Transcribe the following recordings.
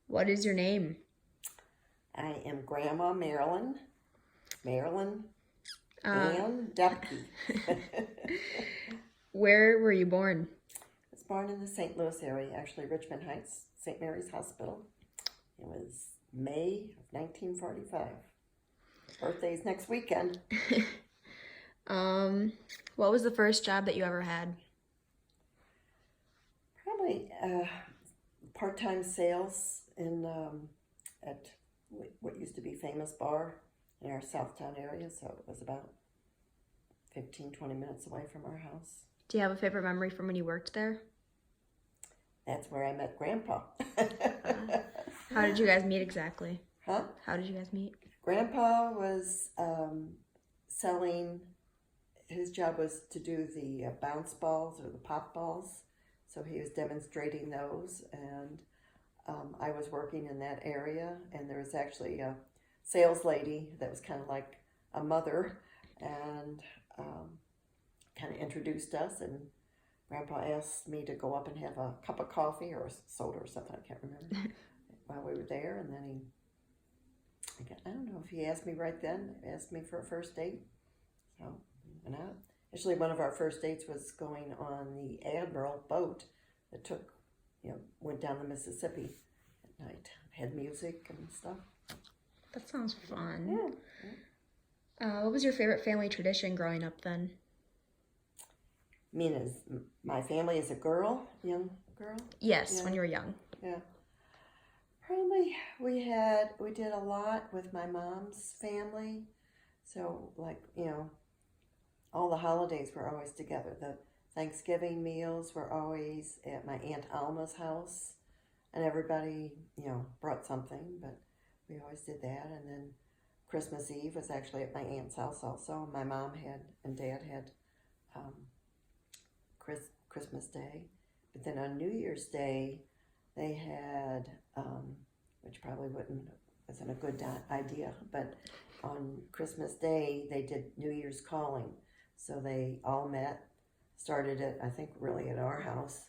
What is your name? I am Grandma Marilyn Uh, Ann Depke. where were you born? I was born in the St. Louis area, actually Richmond Heights, St. Mary's Hospital. It was May of 1945. Birthday's next weekend. What was the first job that you ever had? Probably part-time sales at what used to be Famous Bar in our Southtown area, so it was about 15-20 minutes away from our house. Do you have a favorite memory from when you worked there? That's where I met Grandpa. How did you guys meet exactly? Huh? How did you guys meet? Grandpa was selling, his job was to do the bounce balls or the pop balls. So he was demonstrating those, and I was working in that area, and there was actually a sales lady that was kind of like a mother, and kind of introduced us, and Grandpa asked me to go up and have a cup of coffee or a soda or something, I can't remember, while we were there, and then I don't know if he asked me right then, asked me for a first date, so we went out. Actually, one of our first dates was going on the Admiral boat that went down the Mississippi at night. Had music and stuff. That sounds fun. Yeah. What was your favorite family tradition growing up then? I mean, as my family is a young girl? Yes, Yeah. when you were young. Yeah. Probably we did a lot with my mom's family. So, all the holidays were always together. The Thanksgiving meals were always at my Aunt Alma's house, and everybody, brought something, but we always did that. And then Christmas Eve was actually at my aunt's house also. My mom and dad had Christmas Day. But then on New Year's Day, they had, which probably wasn't a good idea, but on Christmas Day, they did New Year's calling. So they all met, started it, I think, really at our house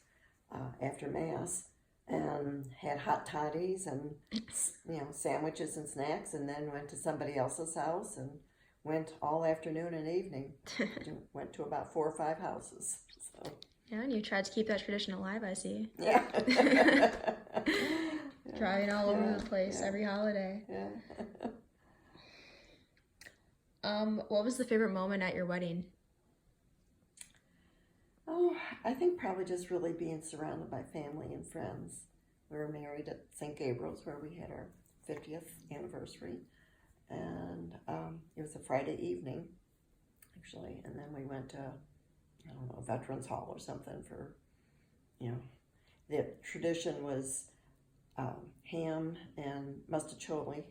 after Mass, and had hot toddies and, sandwiches and snacks, and then went to somebody else's house and went all afternoon and evening. Went to about 4 or 5 houses. So. Yeah, and you tried to keep that tradition alive, I see. Yeah. Driving all over the place every holiday. Yeah. What was the favorite moment at your wedding? Oh, I think probably just really being surrounded by family and friends. We were married at St. Gabriel's, where we had our 50th anniversary, and it was a Friday evening, actually, and then we went to, I don't know, Veterans Hall or something for, the tradition was ham and mustacholi.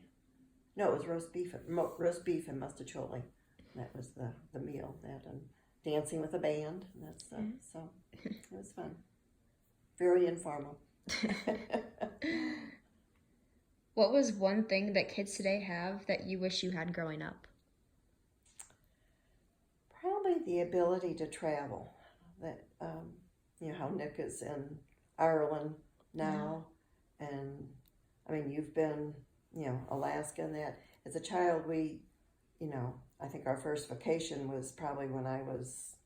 No, it was roast beef and mustacholi. That was the meal. That and dancing with a band. And that's so it was fun. Very informal. What was one thing that kids today have that you wish you had growing up? Probably the ability to travel. That how Nick is in Ireland now, and I mean you've been Alaska and that. As a child, we I think our first vacation was probably when I was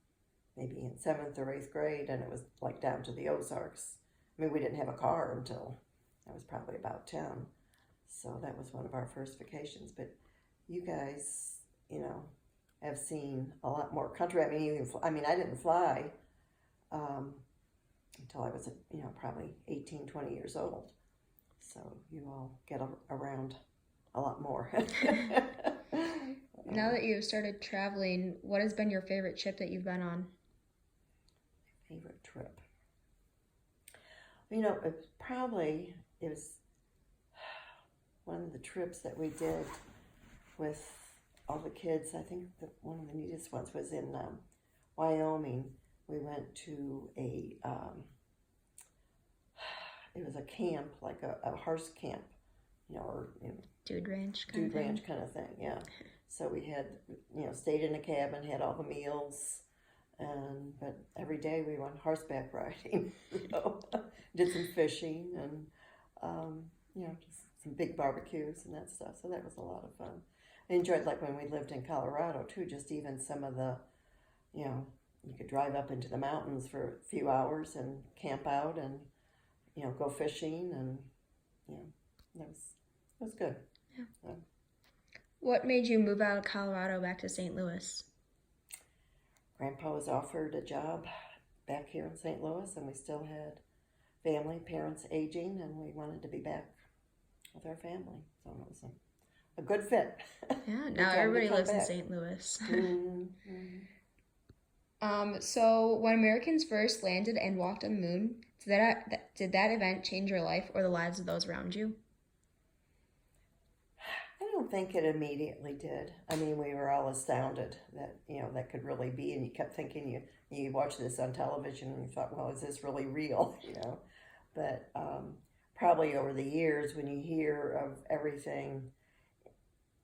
maybe in 7th or 8th grade, and it was like down to the Ozarks. I mean, we didn't have a car until I was probably about 10. So that was one of our first vacations. But you guys, have seen a lot more country. I mean, I didn't fly until I was, probably 18, 20 years old. So you all get around a lot more. Now that you've started traveling, what has been your favorite trip that you've been on? Favorite trip? It was one of the trips that we did with all the kids. I think one of the neatest ones was in Wyoming. We went to it was a camp, like a horse camp, Dude ranch kind of thing, yeah. So we had, stayed in a cabin, had all the meals, but every day we went horseback riding, did some fishing, and just some big barbecues and that stuff. So that was a lot of fun. I enjoyed like when we lived in Colorado too. Just even some of the, you know, you could drive up into the mountains for a few hours and camp out and go fishing and you know that was good. Yeah. So, What made you move out of Colorado back to St. Louis? Grandpa was offered a job back here in St. Louis, and we still had family, parents aging, and we wanted to be back with our family. So it was a good fit. Yeah, Good now time to everybody come lives in back. St. Louis. Mm-hmm. So when Americans first landed and walked on the moon, did that event change your life or the lives of those around you? I don't think it immediately did. I mean, we were all astounded that that could really be, and you kept thinking you watched this on television and you thought, well, is this really real? But probably over the years, when you hear of everything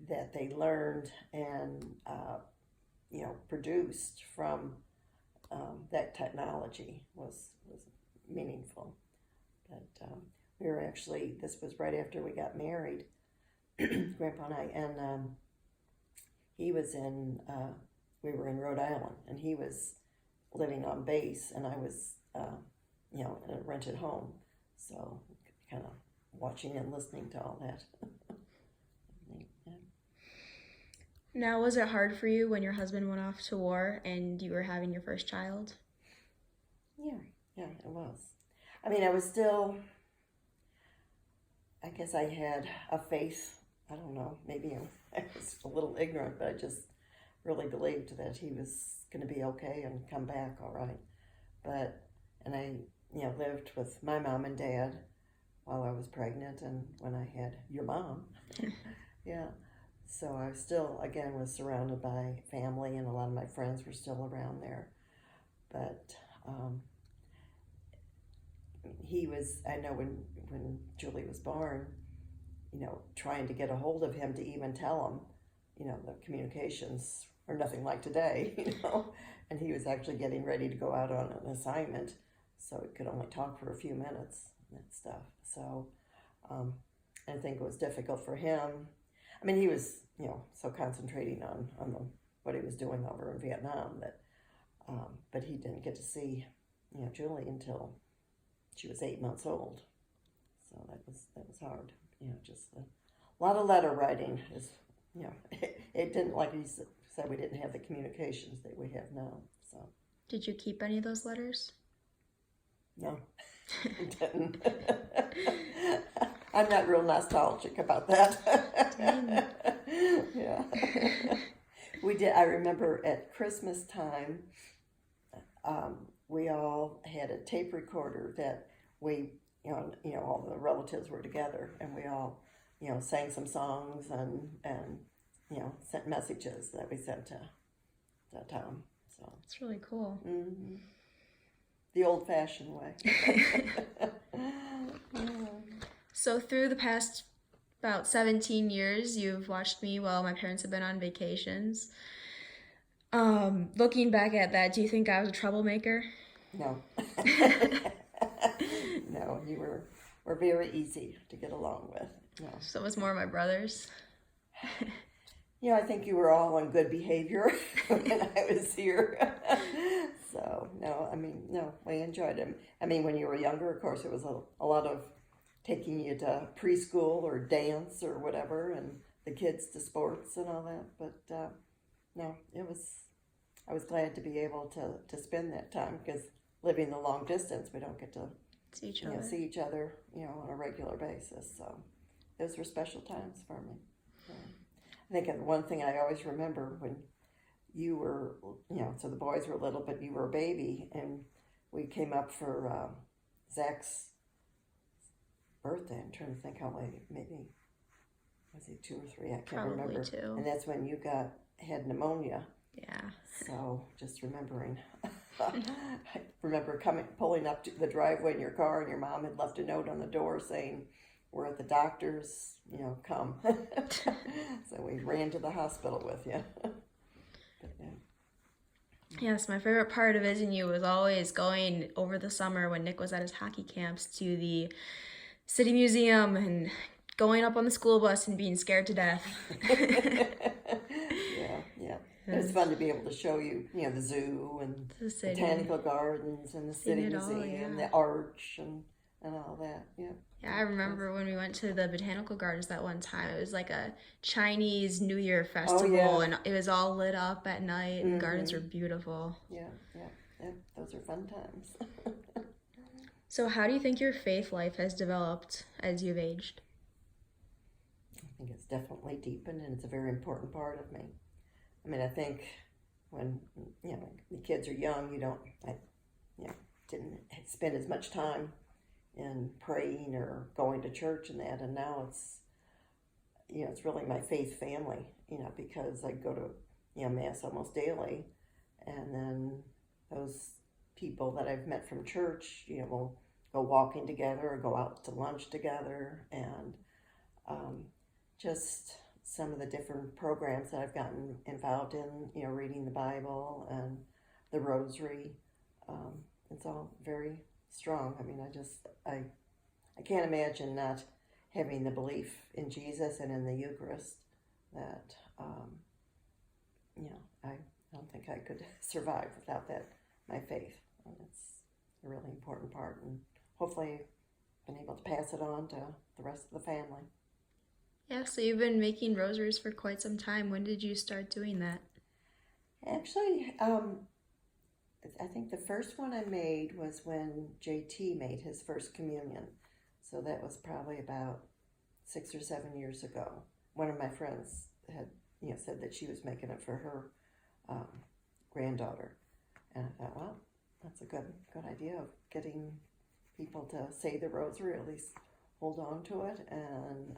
that they learned and produced from that technology was meaningful. But we were actually, this was right after we got married, Grandpa and I, and he was we were in Rhode Island, and he was living on base, and I was, in a rented home. So kind of watching and listening to all that. Yeah. Now, was it hard for you when your husband went off to war and you were having your first child? Yeah, it was. I mean, I was still, I guess I had a faith. I don't know, maybe I was a little ignorant, but I just really believed that he was going to be okay and come back all right. And I, lived with my mom and dad while I was pregnant and when I had your mom. Yeah. So I still, again, was surrounded by family, and a lot of my friends were still around there. But he was, I know when Julie was born, trying to get a hold of him to even tell him, the communications are nothing like today, and he was actually getting ready to go out on an assignment, so he could only talk for a few minutes and that stuff. So I think it was difficult for him. I mean, he was, so concentrating on what he was doing over in Vietnam that, but he didn't get to see, Julie until she was 8 months old. So that was hard. Just a lot of letter writing is, it didn't, like he said, we didn't have the communications that we have now. So. Did you keep any of those letters? No, I didn't. I'm not real nostalgic about that. Yeah. We did. I remember at Christmas time, we all had a tape recorder that we, all the relatives were together, and we all, sang some songs and sent messages that we sent to Tom. So it's really cool. Mm-hmm. The old-fashioned way. So through the past about 17 years, you've watched me while my parents have been on vacations. Looking back at that, do you think I was a troublemaker? No. No, you were very easy to get along with. No. So it was more my brothers? I think you were all on good behavior when I was here. So, no, we enjoyed him. I mean, when you were younger, of course, it was a lot of taking you to preschool or dance or whatever, and the kids to sports and all that. But, no, I was glad to be able to spend that time, because living the long distance, we don't get to see each other, on a regular basis. So those were special times for me. I think one thing I always remember when you were, so the boys were little, but you were a baby, and we came up for Zach's birthday. I'm trying to think how late, maybe, was he 2 or 3? I can't Probably remember. 2. And that's when you had pneumonia. Yeah. So just remembering. I remember pulling up to the driveway in your car, and your mom had left a note on the door saying, "We're at the doctor's, come." So we ran to the hospital with you. But, yeah. Yes, my favorite part of Visiting You was always going over the summer when Nick was at his hockey camps to the City Museum and going up on the school bus and being scared to death. Yeah, yeah. It was fun to be able to show you, the zoo and The city. botanical gardens and the Seeing city it all, museum, yeah. the arch and all that. Yeah. Yeah, I remember when we went to the botanical gardens that one time. It was like a Chinese New Year festival, yeah. and it was all lit up at night. And the gardens were Mhm. beautiful. Yeah, yeah, yeah. Those are fun times. So, how do you think your faith life has developed as you've aged? I think it's definitely deepened, and it's a very important part of me. I mean, I think when the kids are young, I didn't spend as much time in praying or going to church and that, and now it's really my faith family, because I go to mass almost daily, and then those people that I've met from church, will go walking together or go out to lunch together, and um, just some of the different programs that I've gotten involved in, reading the Bible and the Rosary. It's all very strong. I mean, I can't imagine not having the belief in Jesus and in the Eucharist that, I don't think I could survive without that, my faith. And it's a really important part, and hopefully I've been able to pass it on to the rest of the family. Yeah, so you've been making rosaries for quite some time. When did you start doing that? Actually, I think the first one I made was when JT made his first communion. So that was probably about 6 or 7 years ago. One of my friends had, said that she was making it for her granddaughter, and I thought, well, that's a good idea of getting people to say the rosary, or at least hold on to it. And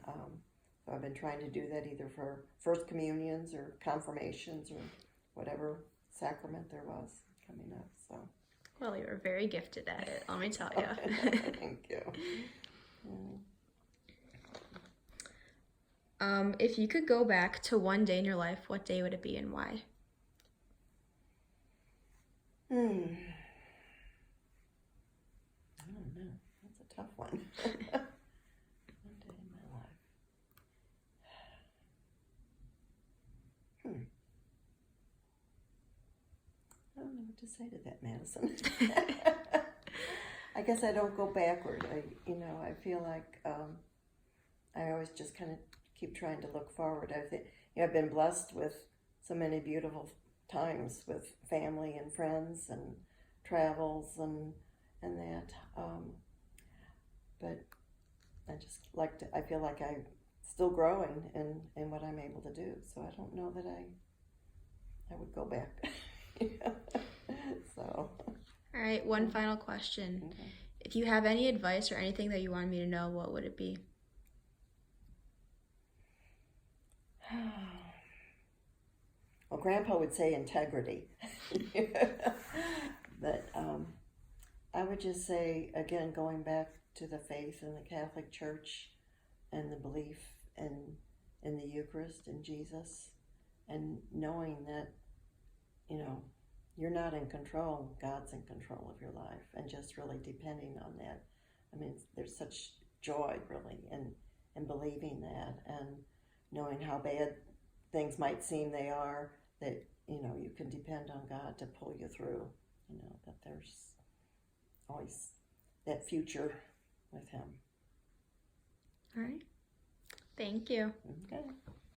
so I've been trying to do that either for first communions or confirmations or whatever sacrament there was coming up. So. Well, you were very gifted at it, let me tell you. Thank you. If you could go back to one day in your life, what day would it be and why? I don't know. That's a tough one. One day in my life. I don't know what to say to that, Madison. I guess I don't go backward. I feel like I always just kind of keep trying to look forward. I've been blessed with so many beautiful times with family and friends and travels and that. But I feel like I'm still growing in what I'm able to do. So I don't know that I would go back. So. All right, one final question. Okay. If you have any advice or anything that you wanted me to know, what would it be? Well, Grandpa would say integrity. But I would just say, again, going back to the faith in the Catholic Church and the belief in the Eucharist and Jesus, and knowing that, you're not in control, God's in control of your life, and just really depending on that. I mean, there's such joy, really, in believing that, and knowing how bad things might seem they are, that, you can depend on God to pull you through, that there's always that future with Him. All right. Thank you. Okay.